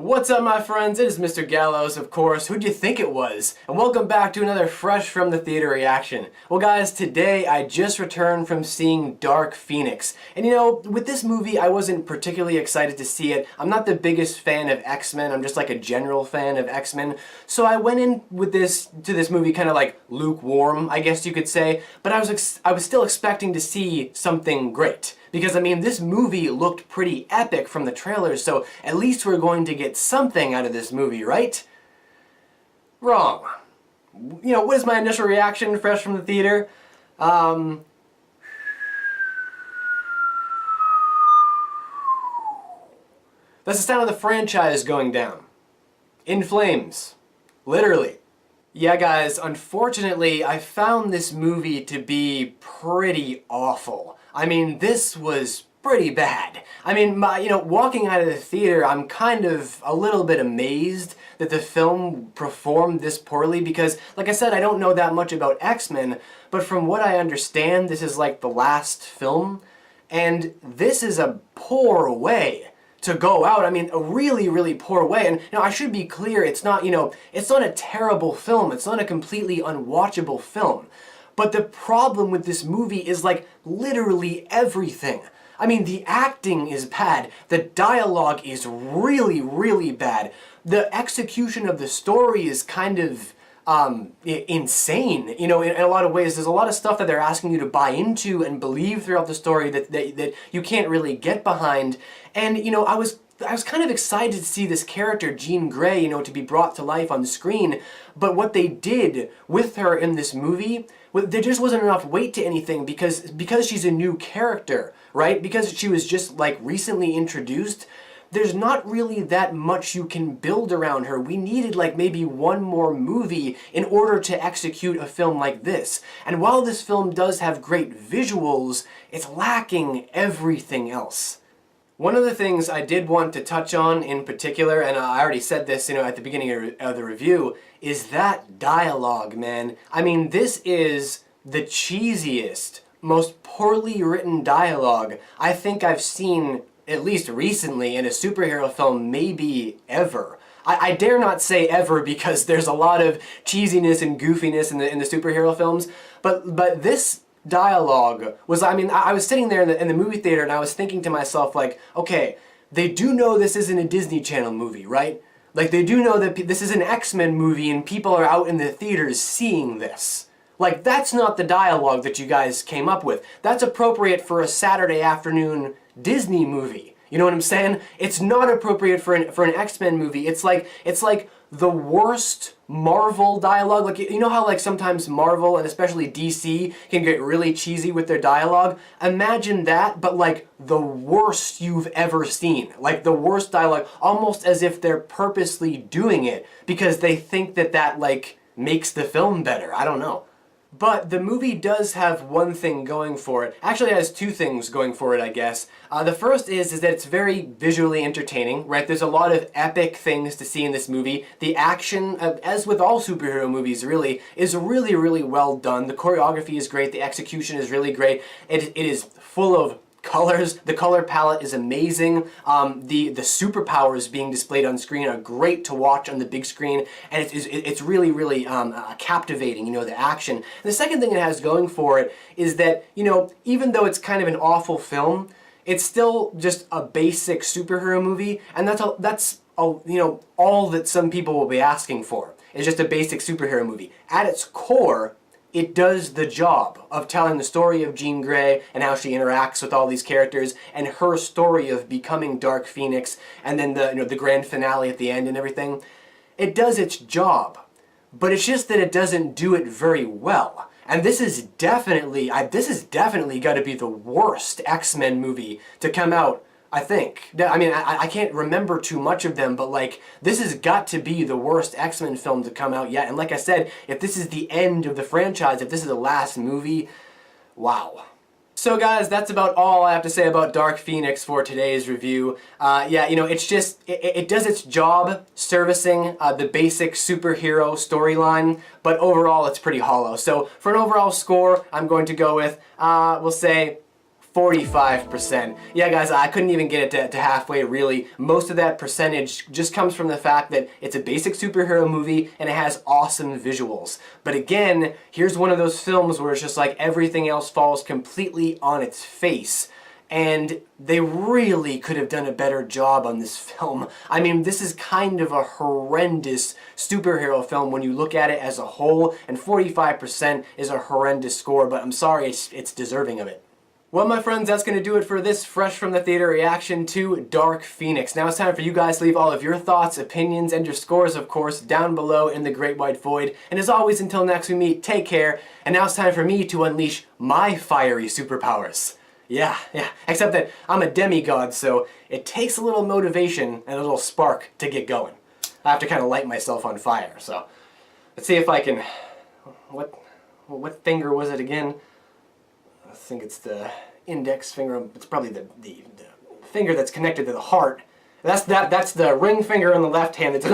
What's up, my friends? It is Mr. Gallows, of course. Who'd you think it was? And welcome back to another fresh from the theater reaction. Well, guys, today I just returned from seeing Dark Phoenix. And you know, with this movie, I wasn't particularly excited to see it. I'm not the biggest fan of X-Men. I'm just like a general fan of X-Men. So I went in with this movie kind of like lukewarm, I guess you could say. But I was still expecting to see something great. Because, I mean, this movie looked pretty epic from the trailers, so at least we're going to get something out of this movie, right? Wrong. You know, what is my initial reaction fresh from the theater? That's the sound of the franchise going down. In flames. Literally. Yeah, guys, unfortunately, I found this movie to be pretty awful. I mean, this was pretty bad. I mean, walking out of the theater, I'm kind of a little bit amazed that the film performed this poorly because, like I said, I don't know that much about X-Men, but from what I understand, this is like the last film, and this is a poor way to go out. I mean, a really, really poor way. And I should be clear, it's not, it's not a terrible film. It's not a completely unwatchable film. But the problem with this movie is like literally everything. I mean, the acting is bad. The dialogue is really, really bad. The execution of the story is kind of insane. In a lot of ways, there's a lot of stuff that they're asking you to buy into and believe throughout the story that you can't really get behind. And I was kind of excited to see this character, Jean Grey, to be brought to life on the screen. But what they did with her in this movie, there just wasn't enough weight to anything because she's a new character, right? Because she was just like recently introduced. There's not really that much you can build around her. We needed like maybe one more movie in order to execute a film like this. And while this film does have great visuals, it's lacking everything else. One of the things I did want to touch on in particular, and I already said this, at the beginning of the review, is that dialogue, man. I mean, this is the cheesiest, most poorly written dialogue I think I've seen, at least recently, in a superhero film, maybe ever. I dare not say ever because there's a lot of cheesiness and goofiness in the superhero films, but this dialogue was, I was sitting there in the movie theater and I was thinking to myself, like, okay, they do know this isn't a Disney Channel movie, right? Like, they do know that this is an X-Men movie and people are out in the theaters seeing this. Like, that's not the dialogue that you guys came up with. That's appropriate for a Saturday afternoon Disney movie. You know what I'm saying? It's not appropriate for an X-Men movie. It's like the worst Marvel dialogue. Like, you know how like sometimes Marvel and especially DC can get really cheesy with their dialogue? Imagine that, but like the worst you've ever seen. Like the worst dialogue, almost as if they're purposely doing it because they think that like makes the film better. I don't know. But the movie does have one thing going for it. Actually, it has two things going for it, I guess. The first is that it's very visually entertaining, right? There's a lot of epic things to see in this movie. The action, as with all superhero movies, really, is really, really well done. The choreography is great. The execution is really great. It is full of colors. The color palette is amazing. The superpowers being displayed on screen are great to watch on the big screen, and it's really, really captivating, the action. And the second thing it has going for it is that, even though it's kind of an awful film, it's still just a basic superhero movie, and that's all that some people will be asking for. It's just a basic superhero movie. At its core, it does the job of telling the story of Jean Grey and how she interacts with all these characters and her story of becoming Dark Phoenix and then the grand finale at the end and everything. It does its job, but it's just that it doesn't do it very well. And this is definitely got to be the worst X-Men movie to come out, I think. I can't remember too much of them, but like, this has got to be the worst X-Men film to come out yet. And like I said, if this is the end of the franchise, if this is the last movie, wow. So guys, that's about all I have to say about Dark Phoenix for today's review. It's just, it does its job servicing the basic superhero storyline, but overall it's pretty hollow. So for an overall score, I'm going to go with, we'll say 45%. Yeah guys, I couldn't even get it to halfway really. Most of that percentage just comes from the fact that it's a basic superhero movie and it has awesome visuals. But again, here's one of those films where it's just like everything else falls completely on its face. And they really could have done a better job on this film. I mean, this is kind of a horrendous superhero film when you look at it as a whole, and 45% is a horrendous score, but I'm sorry, it's deserving of it. Well, my friends, that's going to do it for this Fresh from the Theater reaction to Dark Phoenix. Now it's time for you guys to leave all of your thoughts, opinions, and your scores, of course, down below in the Great White Void. And as always, until next we meet, take care. And now it's time for me to unleash my fiery superpowers. Yeah, except that I'm a demigod, so it takes a little motivation and a little spark to get going. I have to kind of light myself on fire, so let's see if I can... What finger was it again? I think it's the index finger. It's probably the finger that's connected to the heart. That's the ring finger on the left hand. That's